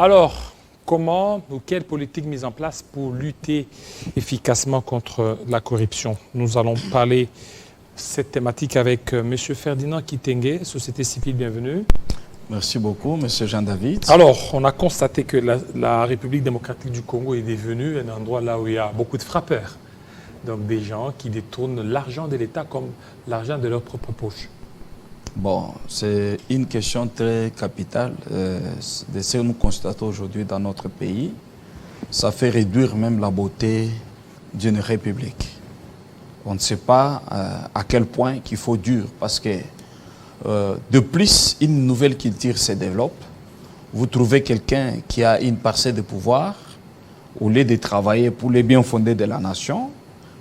Alors, comment ou quelle politique mise en place pour lutter efficacement contre la corruption? Nous allons parler cette thématique avec M. Ferdinand Kitenge, Société civile, bienvenue. Merci beaucoup, M. Jean-David. Alors, on a constaté que la République démocratique du Congo est devenue un endroit là où il y a beaucoup de frappeurs. Donc des gens qui détournent l'argent de l'État comme l'argent de leur propre poche. Bon, c'est une question très capitale de ce que nous constatons aujourd'hui dans notre pays. Ça fait réduire même la beauté d'une république. On ne sait pas à quel point qu'il faut dur, parce que de plus, une nouvelle culture se développe. Vous trouvez quelqu'un qui a une parcelle de pouvoir, au lieu de travailler pour les biens fondés de la nation,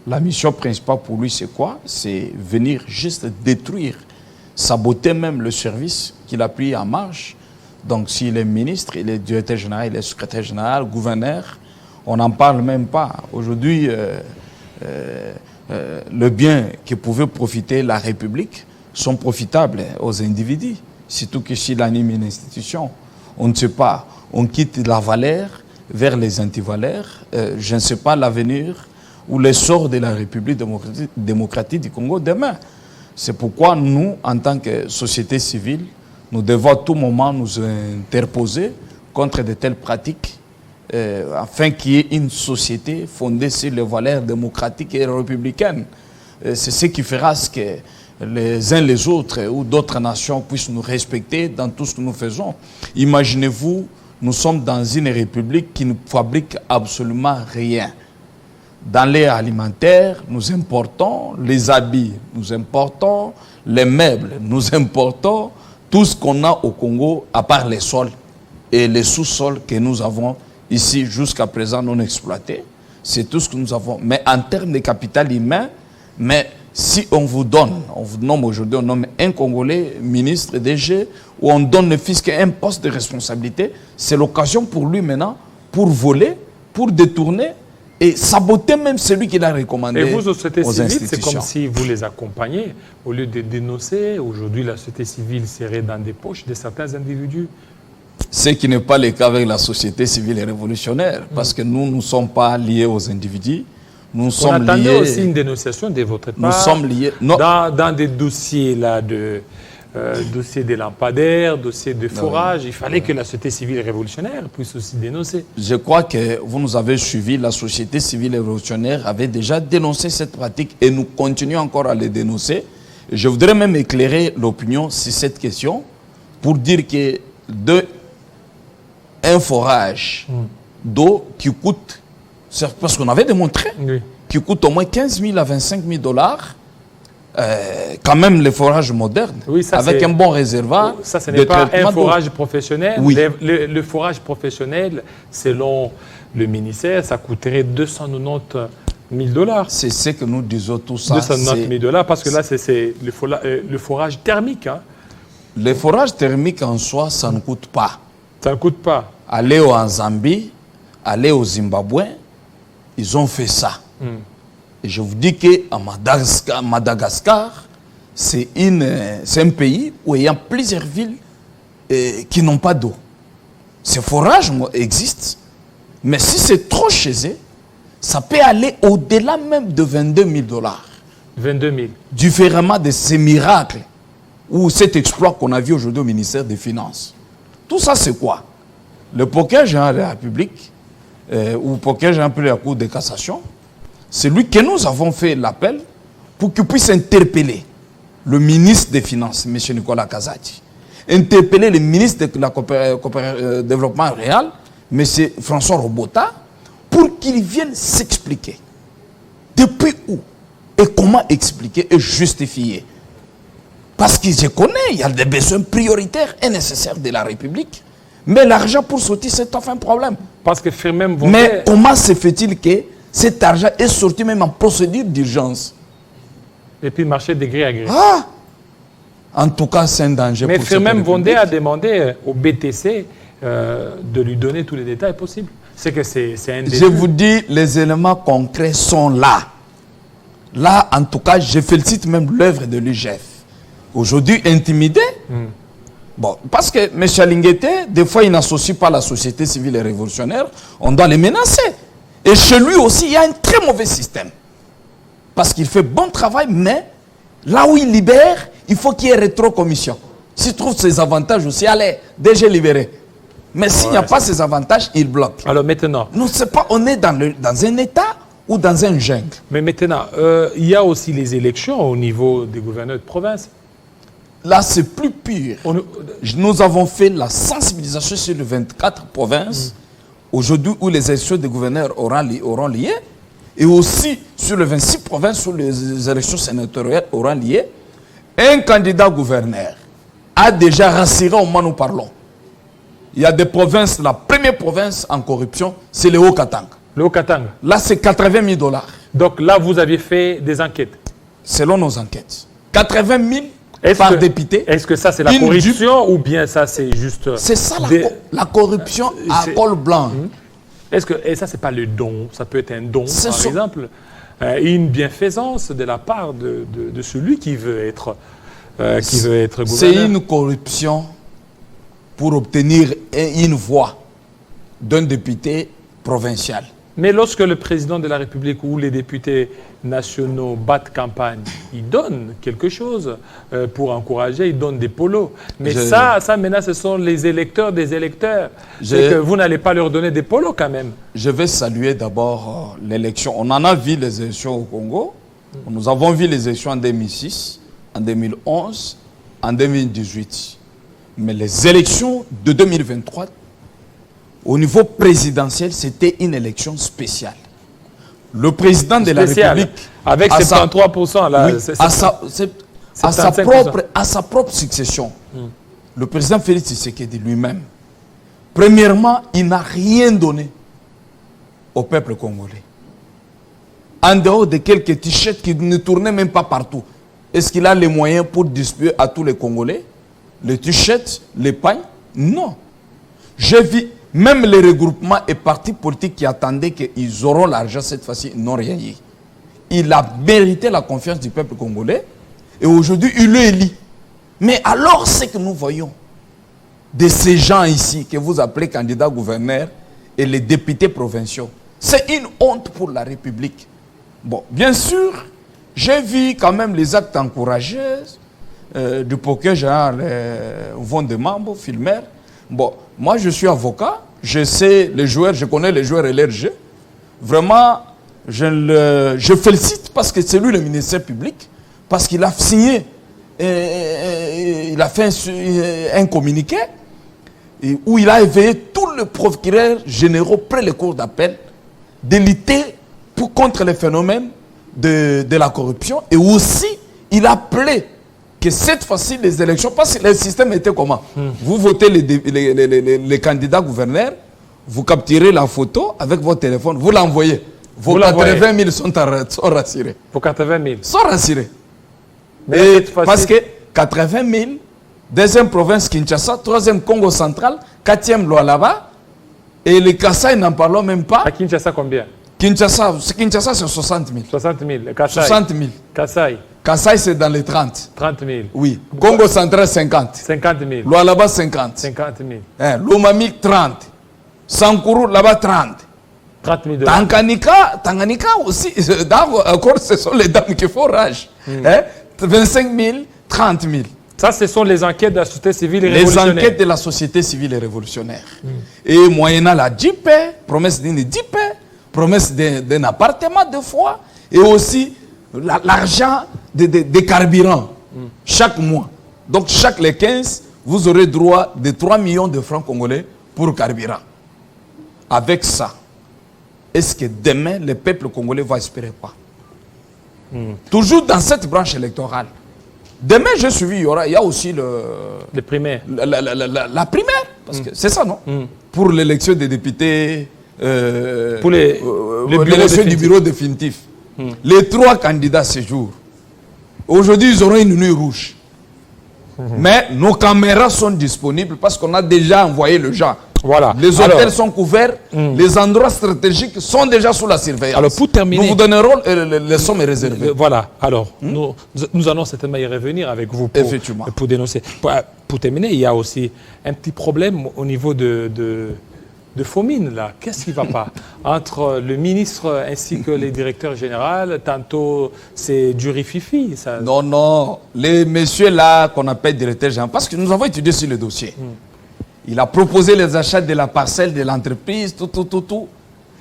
la mission principale pour lui, c'est quoi? C'est venir juste détruire, saboter même le service qu'il a pris en marche. Donc, s'il est ministre, il est directeur général, il est secrétaire général, gouverneur, on n'en parle même pas. Aujourd'hui, le bien qui pouvait profiter la République sont profitables aux individus. Surtout que s'il anime une institution, on ne sait pas. On quitte la valeur vers les antivaleurs. Je ne sais pas l'avenir ou l'essor de la République démocratique du Congo demain. C'est pourquoi nous, en tant que société civile, nous devons à tout moment nous interposer contre de telles pratiques afin qu'il y ait une société fondée sur les valeurs démocratiques et républicaines. C'est ce qui fera ce que les uns les autres ou d'autres nations puissent nous respecter dans tout ce que nous faisons. Imaginez-vous, nous sommes dans une république qui ne fabrique absolument rien. Dans les alimentaires, nous importons les habits, nous importons les meubles, nous importons tout ce qu'on a au Congo, à part les sols et les sous-sols que nous avons ici jusqu'à présent non exploités. C'est tout ce que nous avons. Mais en termes de capital humain, si on vous nomme aujourd'hui, on nomme un Congolais ministre DG, ou on donne le fisc un poste de responsabilité, c'est l'occasion pour lui maintenant, pour voler, pour détourner, et saboter même celui qui l'a recommandé. Et vous, aux sociétés civiles, c'est comme institutions. si vous les accompagnez. Au lieu de dénoncer, aujourd'hui, la société civile serait dans des poches de certains individus. Ce qui n'est pas le cas avec la société civile et révolutionnaire, parce que nous ne sommes pas liés aux individus. Nous sommes attendait liés, aussi une dénonciation de votre part. Nous sommes liés. Non. Dans des dossiers là dossiers des lampadaires, dossiers de forage, il fallait que la société civile et révolutionnaire puisse aussi dénoncer. Je crois que vous nous avez suivi, la société civile et révolutionnaire avait déjà dénoncé cette pratique et nous continuons encore à les dénoncer. Je voudrais même éclairer l'opinion sur cette question pour dire que un forage d'eau qui coûte, parce qu'on avait démontré, qui coûte au moins 15 000 à 25 000 dollars, quand même les forages modernes, oui, ça, avec un bon réservoir. Ça, ce n'est pas un forage professionnel. Oui. Le forage professionnel, selon le ministère, ça coûterait 290 000 dollars. C'est ce que nous disons tout ça. 290 000 dollars, parce que là, c'est le forage thermique. Hein. Le forage thermique en soi, ça ne coûte pas. Ça ne coûte pas. Aller en Zambie, aller au Zimbabwe, ils ont fait ça. Et je vous dis qu'à Madagascar, c'est un pays où il y a plusieurs villes qui n'ont pas d'eau. Ces forages existent, mais si c'est trop chez eux, ça peut aller au-delà même de 22 000 dollars. 22 000. Différemment de ces miracles ou cet exploit qu'on a vu aujourd'hui au ministère des Finances. Tout ça, c'est quoi? Le procureur général de la République, ou le procureur général de la Cour de cassation, c'est lui que nous avons fait l'appel pour qu'il puisse interpeller le ministre des Finances, M. Nicolas Kazadi, interpeller le ministre de la Développement Réal, M. François Robota, pour qu'il vienne s'expliquer. Depuis où et comment expliquer et justifier. Parce que je connais, il y a des besoins prioritaires et nécessaires de la République. Mais l'argent pour sortir, c'est enfin un problème. Parce que même mais comment se fait-il que cet argent est sorti même en procédure d'urgence? Et puis marché de gré à gré. Ah! En tout cas, c'est un danger mais pour cette Firmin Vondé République. a demandé au BTC de lui donner tous les détails possibles. C'est que c'est un Je vous dis, les éléments concrets sont là. Là, en tout cas, je félicite même l'œuvre de l'UGF. Aujourd'hui, intimidé, Bon, parce que M. Alinguete, des fois, il n'associe pas la société civile et révolutionnaire, on doit les menacer. Et chez lui aussi, il y a un très mauvais système. Parce qu'il fait bon travail, mais là où il libère, il faut qu'il y ait rétro-commission. S'il trouve ses avantages aussi, allez, déjà libéré. Mais s'il n'y a pas ces avantages, il bloque. Alors maintenant... Nous, c'est pas, on est dans un État ou dans un jungle. Mais maintenant, il y a aussi les élections au niveau des gouverneurs de province. Là, c'est plus pire. Nous avons fait la sensibilisation sur les 24 provinces, aujourd'hui où les élections des gouverneurs auront lieu, et aussi sur les 26 provinces où les élections sénatoriales auront lieu. Un candidat gouverneur a déjà rassuré au moment où nous parlons. Il y a des provinces, la première province en corruption, c'est le Haut-Katanga. Le Haut-Katanga. Là, c'est 80 000 $. Donc là, vous avez fait des enquêtes. Selon nos enquêtes. 80 000 par député. Est-ce que ça, c'est la corruption ou bien ça, c'est juste... C'est ça la corruption à col blanc. Est-ce que et ça, c'est pas le don? Ça peut être un don, par exemple. Une bienfaisance de la part de celui qui veut être gouverneur. C'est une corruption pour obtenir une voix d'un député provincial. Mais lorsque le président de la République ou les députés nationaux battent campagne, ils donnent quelque chose pour encourager, ils donnent des polos. Mais ça maintenant, ce sont les électeurs des électeurs. C'est que vous n'allez pas leur donner des polos quand même. Je vais saluer d'abord l'élection. On en a vu les élections au Congo. Nous avons vu les élections en 2006, en 2011, en 2018. Mais les élections de 2023, au niveau présidentiel, c'était une élection spéciale. Le président de la République... Avec 73%. Là, à sa propre succession, le président Félix Tshisekedi lui-même, premièrement, il n'a rien donné au peuple congolais. En dehors de quelques t-shirts qui ne tournaient même pas partout. Est-ce qu'il a les moyens pour distribuer à tous les Congolais les t-shirts, les pagnes? Non. J'ai vu... Même les regroupements et partis politiques qui attendaient qu'ils auront l'argent cette fois-ci n'ont rien eu. Il a mérité la confiance du peuple congolais et aujourd'hui il est élu. Mais alors ce que nous voyons de ces gens ici que vous appelez candidats gouverneurs et les députés provinciaux, c'est une honte pour la République. Bon, bien sûr, j'ai vu quand même les actes encouragés du procureur général Von de Mambo, Filmer. Bon, moi je suis avocat, je sais les joueurs, je connais les joueurs et leurs jeux. Vraiment, je félicite parce que c'est lui le ministère public, parce qu'il a signé, il a fait un communiqué où il a éveillé tous les procureurs généraux près les cours d'appel de lutter contre les phénomènes de la corruption et aussi il a appelé que cette fois-ci, les élections, parce que le système était comment? Vous votez les candidats gouverneurs, vous capturez la photo avec votre téléphone, vous l'envoyez. Vos 80 000 sont rassurés. Vos 80 000 sont rassurés. Parce que 80 000, deuxième province Kinshasa, troisième Congo central, quatrième Lualaba, et les Kassai n'en parlons même pas. À Kinshasa, combien? Kinshasa c'est 60 000. 60 000. Kassai. 60 000. Kassai. Kassai, c'est dans les 30. 30 000. Oui. Congo central, 50. 50 000. Lualaba, 50. 50 000. Lomami, 30. Sankuru, là-bas, 30. 30 000 $. Tanganyika aussi, encore, ce sont les dames qui font rage. 25 000, 30 000. Ça, ce sont les enquêtes de la société civile et révolutionnaire. Les enquêtes de la société civile et révolutionnaire. Et moyennant la JP, promesse d'une JP, promesse d'un appartement de fois, et aussi l'argent des carburants chaque mois. Donc chaque les 15, vous aurez droit de 3 millions de francs congolais pour carburant. Avec ça, est-ce que demain, le peuple congolais va espérer pas? Toujours dans cette branche électorale. Demain, j'ai suivi, il y a aussi les primaires. La primaire, parce que c'est ça, non? Pour l'élection des députés, pour l'élection du bureau définitif. Les 3 candidats ce jour. Aujourd'hui, ils auront une nuit rouge. Mais nos caméras sont disponibles parce qu'on a déjà envoyé le gens Voilà. Les hôtels sont couverts, les endroits stratégiques sont déjà sous la surveillance. Alors, pour terminer... Nous vous donnerons les sommes réservées. Voilà. Alors, nous allons certainement y revenir avec vous pour dénoncer. Pour terminer, il y a aussi un petit problème au niveau de Fomine, là. Qu'est-ce qui ne va pas entre le ministre ainsi que les directeurs généraux? Tantôt, c'est du rififi. Ça... Non, non. Les messieurs là, qu'on appelle directeurs généraux, parce que nous avons étudié sur le dossier. Il a proposé les achats de la parcelle de l'entreprise, tout.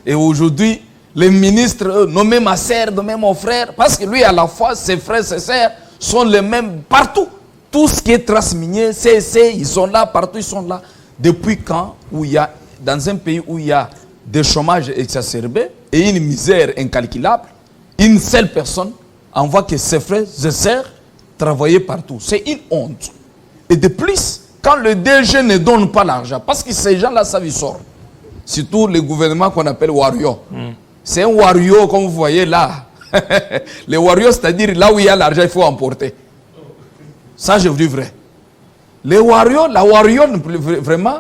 Et aujourd'hui, les ministres, nommés ma sœur, nommés mon frère, parce que lui, à la fois, ses frères, ses sœurs sont les mêmes partout. Tout ce qui est trace minière, ils sont là, partout, ils sont là. Depuis quand, où il y a, dans un pays où il y a des chômages exacerbés et une misère incalculable, une seule personne envoie que ses frères, ses sœurs travailler partout. C'est une honte. Et de plus, quand le DG ne donne pas l'argent, parce que ces gens-là savent ils sortent. Surtout le gouvernement qu'on appelle Wario. C'est un Wario, comme vous voyez là. Les Wario, c'est-à-dire là où il y a l'argent, il faut emporter. Ça, je vous dis vrai. Les Wario, la Wario, vraiment,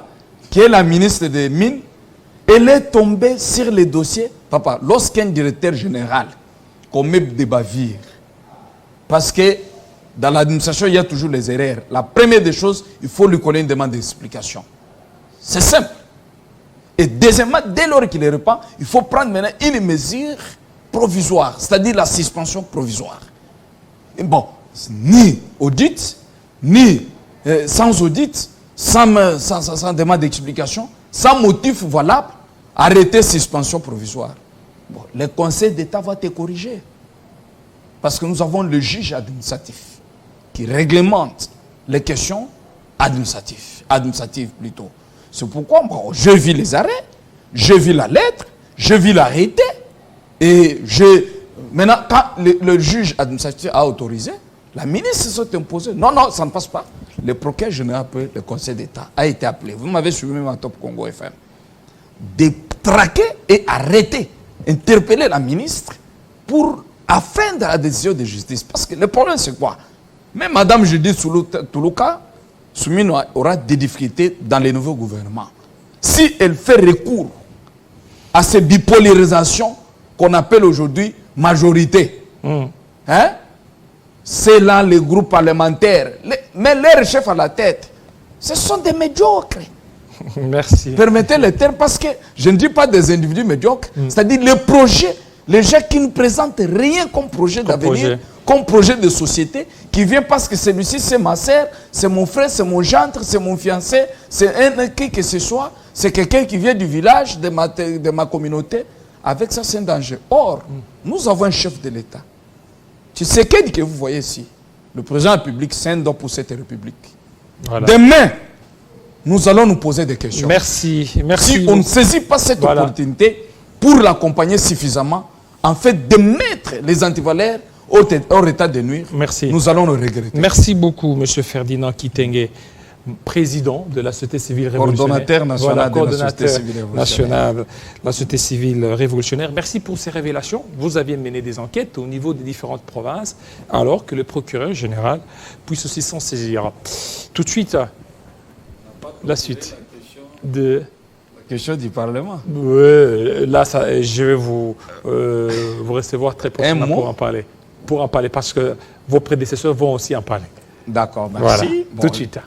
qui est la ministre des Mines, elle est tombée sur les dossiers. Papa, lorsqu'un directeur général commet des bavures, parce que dans l'administration, il y a toujours les erreurs. La première des choses, il faut lui connaître une demande d'explication. C'est simple. Et deuxièmement, dès lors qu'il les répand, il faut prendre maintenant une mesure provisoire, c'est-à-dire la suspension provisoire. Et bon, ni audit, ni sans audit, sans demande d'explication, sans motif valable, arrêter suspension provisoire. Bon, le Conseil d'État va te corriger. Parce que nous avons le juge administratif qui réglemente les questions administratives plutôt. C'est pourquoi bon, je vis les arrêts, je vis la lettre, je vis l'arrêté, et maintenant, quand le juge administratif a autorisé, la ministre s'est imposée. Non, non, ça ne passe pas. Le procureur général, le Conseil d'État, a été appelé. Vous m'avez suivi même en Top Congo FM. De traquer et arrêter, interpeller la ministre afin de la décision de justice. Parce que le problème, c'est quoi? Même Mme Judith Toulouka, Soumine aura des difficultés dans les nouveaux gouvernements. Si elle fait recours à ces bipolarisations qu'on appelle aujourd'hui majorité, hein? C'est là les groupes parlementaires. Mais leurs chefs à la tête, ce sont des médiocres. Merci. Permettez le terme parce que je ne dis pas des individus médiocres, c'est-à-dire les projets, les gens qui ne présentent rien comme projet d'avenir, comme projet de société, qui vient parce que celui-ci c'est ma sœur, c'est mon frère, c'est mon gendre, c'est mon fiancé, c'est un qui que ce soit, c'est quelqu'un qui vient du village, de ma communauté. Avec ça, c'est un danger. Or, nous avons un chef de l'État. Tu sais que vous voyez ici, le président de la République, c'est un don pour cette République. Voilà. Demain, nous allons nous poser des questions. Merci. Si on ne saisit pas cette opportunité pour l'accompagner suffisamment, en fait, de mettre les antivaleurs hors état de nuire, nous allons le regretter. Merci beaucoup, M. Ferdinand Kitenge, président de la société civile révolutionnaire. Coordonnateur national de la société civile révolutionnaire. La société civile révolutionnaire. Merci pour ces révélations. Vous aviez mené des enquêtes au niveau des différentes provinces, alors que le procureur général puisse aussi s'en saisir. Tout de suite, la suite de... La question du Parlement. Oui, là, je vais vous recevoir très prochainement pour en parler, parce que vos prédécesseurs vont aussi en parler. D'accord, merci. Voilà, bon, tout de suite.